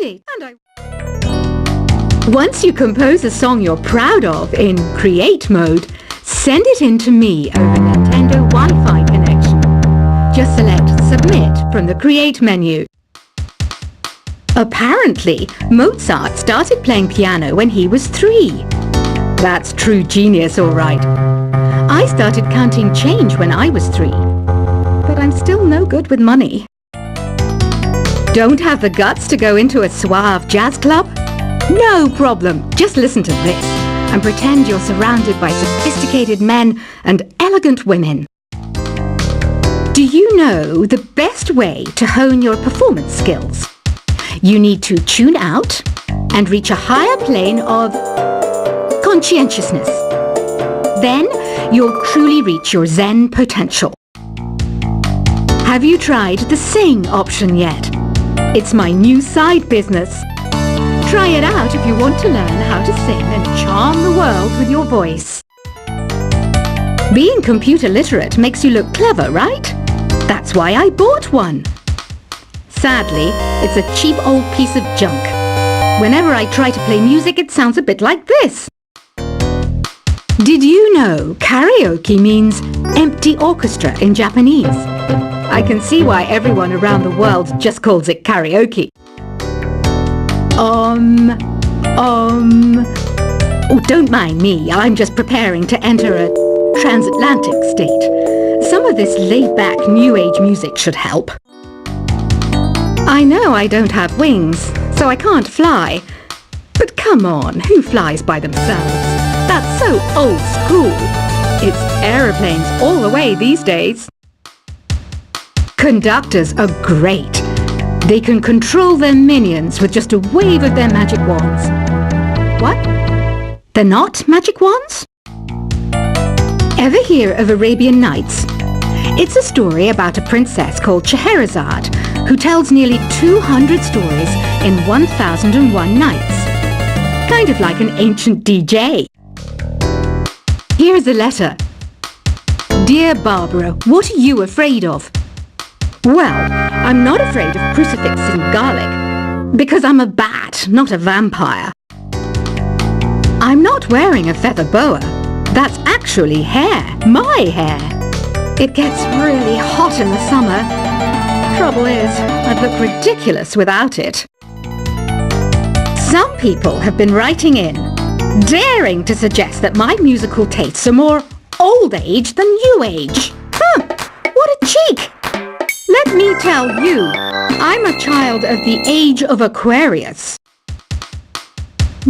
it. Once you compose a song you're proud of in Create mode, send it in to me over Nintendo Wi-Fi connection. Just select Submit from the Create menu. Apparently, Mozart started playing piano when he was 3. That's true genius, all right. I started counting change when I was 3, but I'm still no good with money. Don't have the guts to go into a suave jazz club? No problem. Just listen to this and pretend you're surrounded by sophisticated men and elegant women. Do you know the best way to hone your performance skills? You need to tune out and reach a higher plane of conscientiousness. Then you'll truly reach your Zen potential. Have you tried the Sing option yet? It's my new side business. Try it out if you want to learn how to sing and charm the world with your voice. Being computer literate makes you look clever, right? That's why I bought one. Sadly, it's a cheap old piece of junk. Whenever I try to play music, it sounds a bit like this. Did you know karaoke means empty orchestra in Japanese? I can see why everyone around the world just calls it karaoke. Oh, don't mind me. I'm just preparing to enter a transatlantic state. Some of this laid-back New Age music should help. I know I don't have wings, so I can't fly. But come on, who flies by themselves? That's so old school. It's aeroplanes all the way these days. Conductors are great. They can control their minions with just a wave of their magic wands. What? They're not magic wands? Ever hear of Arabian Nights? It's a story about a princess called Scheherazade who tells nearly 200 stories in 1001 nights. Kind of like an ancient DJ. Here's a letter. Dear Barbara, what are you afraid of? Well, I'm not afraid of crucifixes and garlic, because I'm a bat, not a vampire. I'm not wearing a feather boa. That's actually hair, my hair. It gets really hot in the summer. Trouble is, I'd look ridiculous without it. Some people have been writing in, daring to suggest that my musical tastes are more old age than new age. What a cheek! Let me tell you, I'm a child of the age of Aquarius.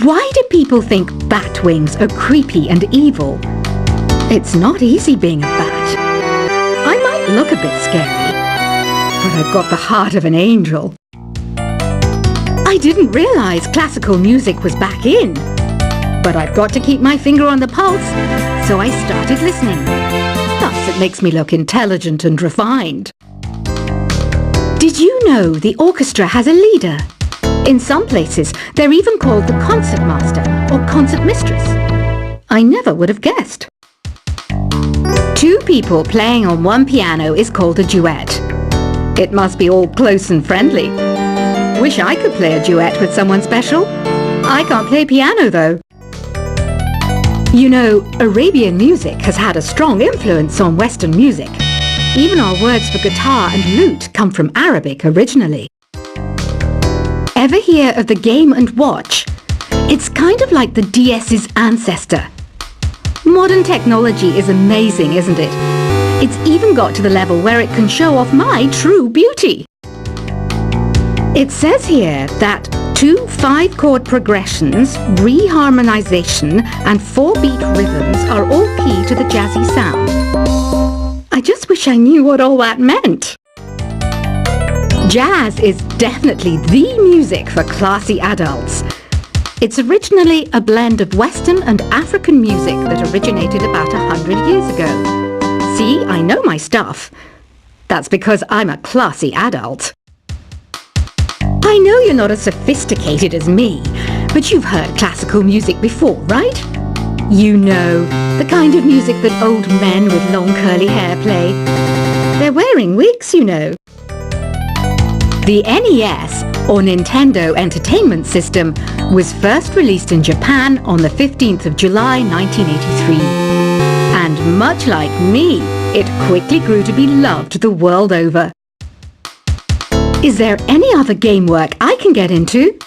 Why do people think bat wings are creepy and evil? It's not easy being a bat. I might look a bit scary, but I've got the heart of an angel. I didn't realize classical music was back in, but I've got to keep my finger on the pulse, so I started listening. Thus, it makes me look intelligent and refined. Did you know the orchestra has a leader? In some places, they're even called the concert master or concert mistress. I never would have guessed. 2 people playing on one piano is called a duet. It must be all close and friendly. Wish I could play a duet with someone special. I can't play piano though. You know, Arabian music has had a strong influence on Western music. Even our words for guitar and lute come from Arabic originally. Ever hear of the Game & Watch? It's kind of like the DS's ancestor. Modern technology is amazing, isn't it? It's even got to the level where it can show off my true beauty. It says here that 2 5-chord progressions, reharmonization and 4-beat rhythms are all key to the jazzy sound. I just wish I knew what all that meant. Jazz is definitely the music for classy adults. It's originally a blend of Western and African music that originated about 100 years ago. See, I know my stuff. That's because I'm a classy adult. I know you're not as sophisticated as me, but you've heard classical music before, right? You know, the kind of music that old men with long curly hair play. They're wearing wigs, you know. The NES or Nintendo Entertainment System, was first released in Japan on the 15th of July 1983. And much like me, it quickly grew to be loved the world over. Is there any other game work I can get into?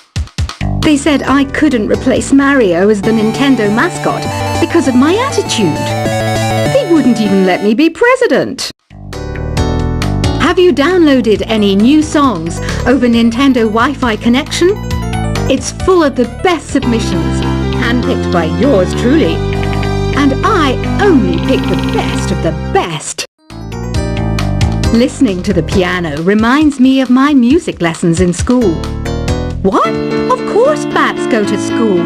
They said I couldn't replace Mario as the Nintendo mascot because of my attitude. They wouldn't even let me be president. Have you downloaded any new songs over Nintendo Wi-Fi connection? It's full of the best submissions, handpicked by yours truly. And I only pick the best of the best. Listening to the piano reminds me of my music lessons in school. What? Of course bats go to school.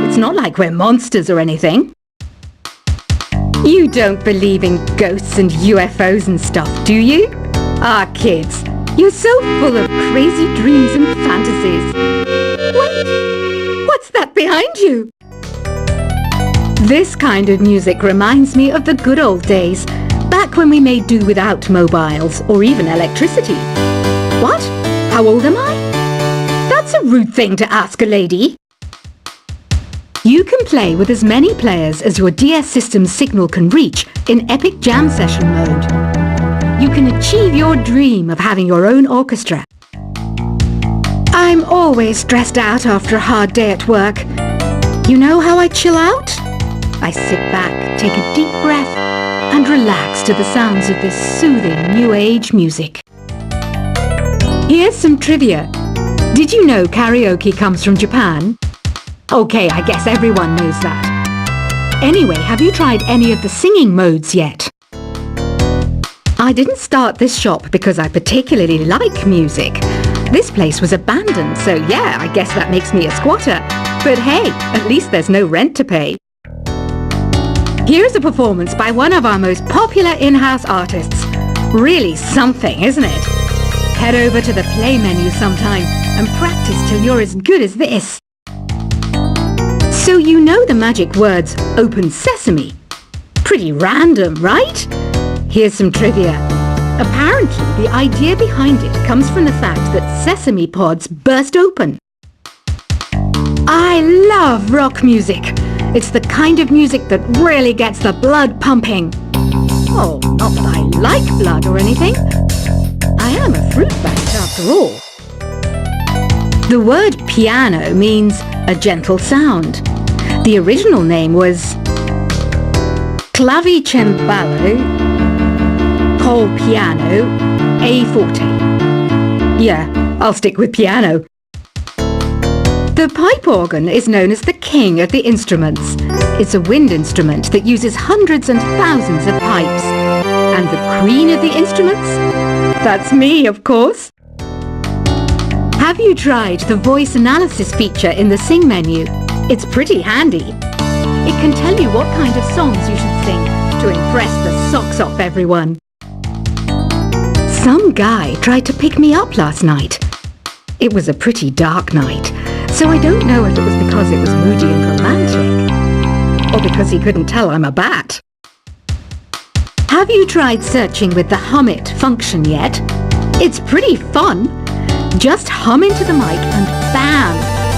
It's not like we're monsters or anything. You don't believe in ghosts and UFOs and stuff, do you? Ah, kids, you're so full of crazy dreams and fantasies. Wait, what's that behind you? This kind of music reminds me of the good old days, back when we made do without mobiles or even electricity. What? How old am I? That's a rude thing to ask a lady. You can play with as many players as your DS system's signal can reach in Epic Jam Session mode. You can achieve your dream of having your own orchestra. I'm always stressed out after a hard day at work. You know how I chill out? I sit back, take a deep breath, and relax to the sounds of this soothing new age music. Here's some trivia. Did you know karaoke comes from Japan? Okay, I guess everyone knows that. Anyway, have you tried any of the singing modes yet? I didn't start this shop because I particularly like music. This place was abandoned, so yeah, I guess that makes me a squatter. But hey, at least there's no rent to pay. Here's a performance by one of our most popular in-house artists. Really something, isn't it? Head over to the play menu sometime and practice till you're as good as this. So you know the magic words "Open Sesame." Pretty random, right? Here's some trivia. Apparently, the idea behind it comes from the fact that sesame pods burst open. I love rock music. It's the kind of music that really gets the blood pumping. Oh, not that I like blood or anything. I am a fruit bat after all. The word piano means a gentle sound. The original name was clavicembalo col piano a forte. Yeah, I'll stick with piano. The pipe organ is known as the king of the instruments. It's a wind instrument that uses hundreds and thousands of pipes. And the queen of the instruments? That's me, of course. Have you tried the voice analysis feature in the Sing menu? It's pretty handy. It can tell you what kind of songs you should sing to impress the socks off everyone. Some guy tried to pick me up last night. It was a pretty dark night, so I don't know if it was because it was moody and romantic, or because he couldn't tell I'm a bat. Have you tried searching with the Hum It function yet? It's pretty fun. Just hum into the mic and bam!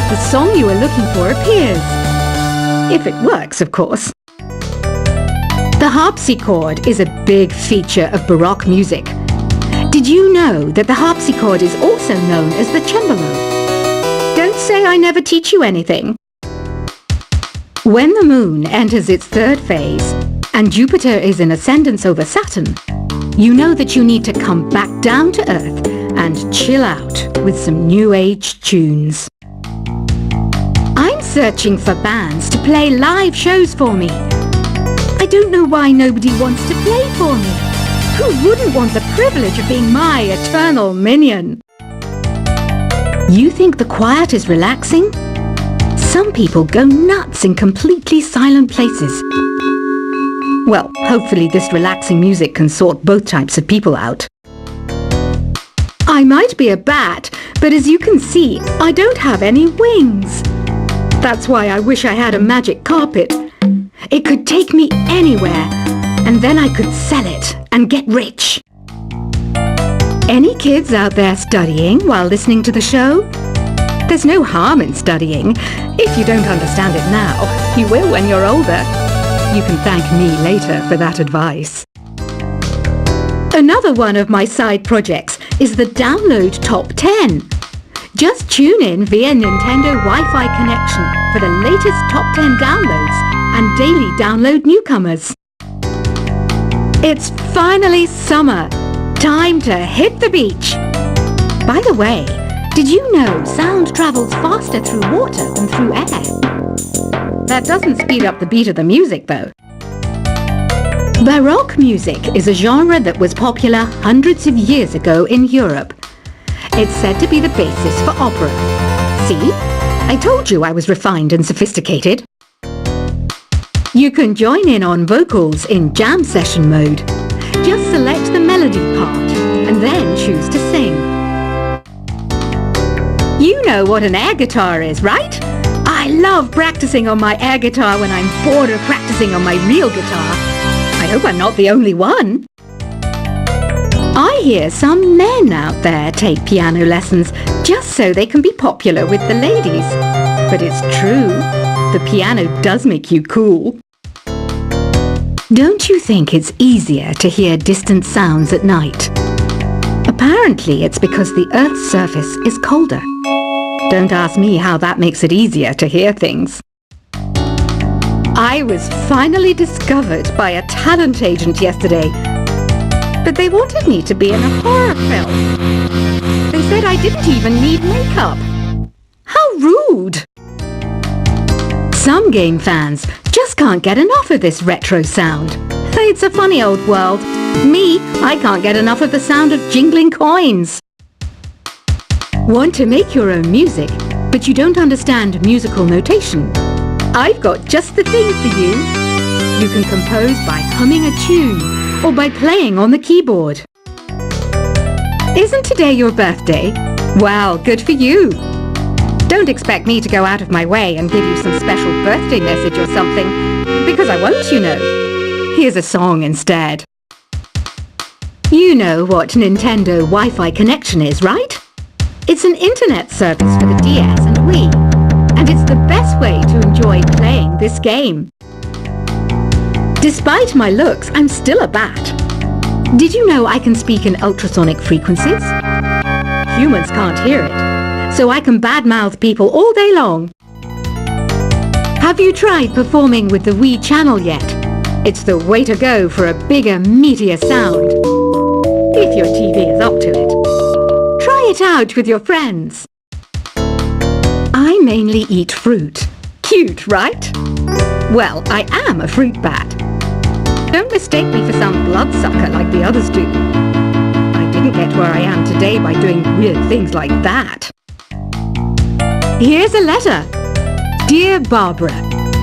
The song you are looking for appears. If it works, of course. The harpsichord is a big feature of Baroque music. Did you know that the harpsichord is also known as the cembalo? Don't say I never teach you anything. When the moon enters its third phase and Jupiter is in ascendance over Saturn, you know that you need to come back down to Earth and chill out with some new age tunes. I'm searching for bands to play live shows for me. I don't know why nobody wants to play for me. Who wouldn't want the privilege of being my eternal minion? You think the quiet is relaxing? Some people go nuts in completely silent places. Well, hopefully this relaxing music can sort both types of people out. I might be a bat, but as you can see, I don't have any wings. That's why I wish I had a magic carpet. It could take me anywhere, and then I could sell it and get rich. Any kids out there studying while listening to the show? There's no harm in studying. If you don't understand it now, you will when you're older. You can thank me later for that advice. Another one of my side projects is the Download Top 10. Just tune in via Nintendo Wi-Fi connection for the latest Top 10 downloads and daily download newcomers. It's finally summer. Time to hit the beach. By the way, did you know sound travels faster through water than through air? That doesn't speed up the beat of the music, though. Baroque music is a genre that was popular hundreds of years ago in Europe. It's said to be the basis for opera. See? I told you I was refined and sophisticated. You can join in on vocals in jam session mode. Just select the melody part and then choose to sing. You know what an air guitar is, right? I love practicing on my air guitar when I'm bored of practicing on my real guitar. I hope I'm not the only one. I hear some men out there take piano lessons just so they can be popular with the ladies. But it's true, the piano does make you cool. Don't you think it's easier to hear distant sounds at night? Apparently it's because the Earth's surface is colder. Don't ask me how that makes it easier to hear things. I was finally discovered by a talent agent yesterday, but they wanted me to be in a horror film. They said I didn't even need makeup. How rude! Some game fans just can't get enough of this retro sound. It's a funny old world. Me, I can't get enough of the sound of jingling coins. Want to make your own music, but you don't understand musical notation? I've got just the thing for you. You can compose by humming a tune or by playing on the keyboard. Isn't today your birthday? Well, good for you. Don't expect me to go out of my way and give you some special birthday message or something, because I won't, you know. Here's a song instead. You know what Nintendo Wi-Fi connection is, right? It's an internet service for the DS and Wii, and it's the best way to enjoy playing this game. Despite my looks, I'm still a bat. Did you know I can speak in ultrasonic frequencies? Humans can't hear it, so I can badmouth people all day long. Have you tried performing with the Wii channel yet? It's the way to go for a bigger, meatier sound. If your TV is up to it. Try it out with your friends. I mainly eat fruit. Cute, right? Well, I am a fruit bat. Don't mistake me for some bloodsucker like the others do. I didn't get where I am today by doing weird things like that. Here's a letter. Dear Barbara,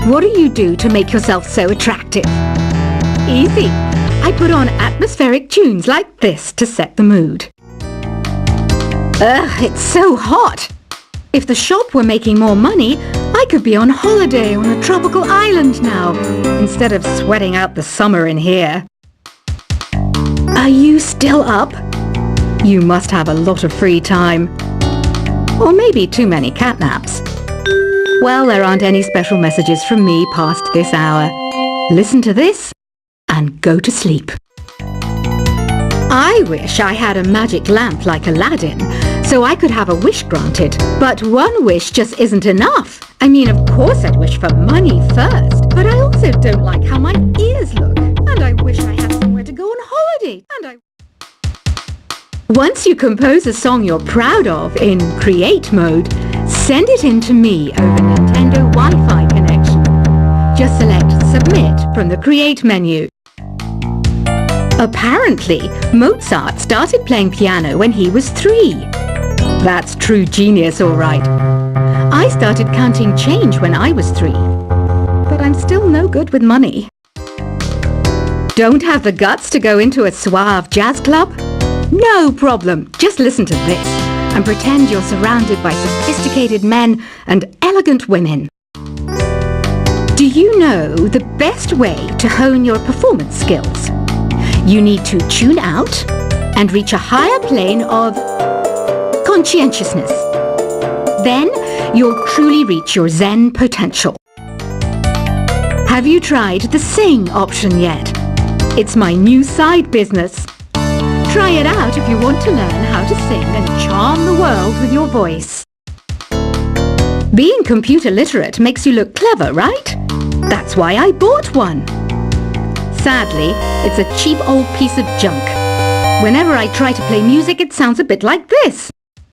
what do you do to make yourself so attractive? Easy. I put on atmospheric tunes like this to set the mood. Ugh, it's so hot. If the shop were making more money, I could be on holiday on a tropical island now, instead of sweating out the summer in here. Are you still up? You must have a lot of free time. Or maybe too many catnaps. Well, there aren't any special messages from me past this hour. Listen to this and go to sleep. I wish I had a magic lamp like Aladdin, so I could have a wish granted. But one wish just isn't enough. I mean, of course I'd wish for money first, but I also don't like how my ears look. And I wish I had somewhere to go on holiday. Once you compose a song you're proud of in Create mode, send it in to me over Nintendo Wi-Fi connection. Just select Submit from the Create menu. Apparently, Mozart started playing piano when he was 3. That's true genius, all right. I started counting change when I was 3. But I'm still no good with money. Don't have the guts to go into a suave jazz club? No problem. Just listen to this and pretend you're surrounded by sophisticated men and elegant women. Do you know the best way to hone your performance skills? You need to tune out, and reach a higher plane of conscientiousness. Then you'll truly reach your Zen potential. Have you tried the sing option yet? It's my new side business. Try it out if you want to learn how to sing and charm the world with your voice. Being computer literate makes you look clever, right? That's why I bought one. Sadly, it's a cheap old piece of junk. Whenever I try to play music, it sounds a bit like this.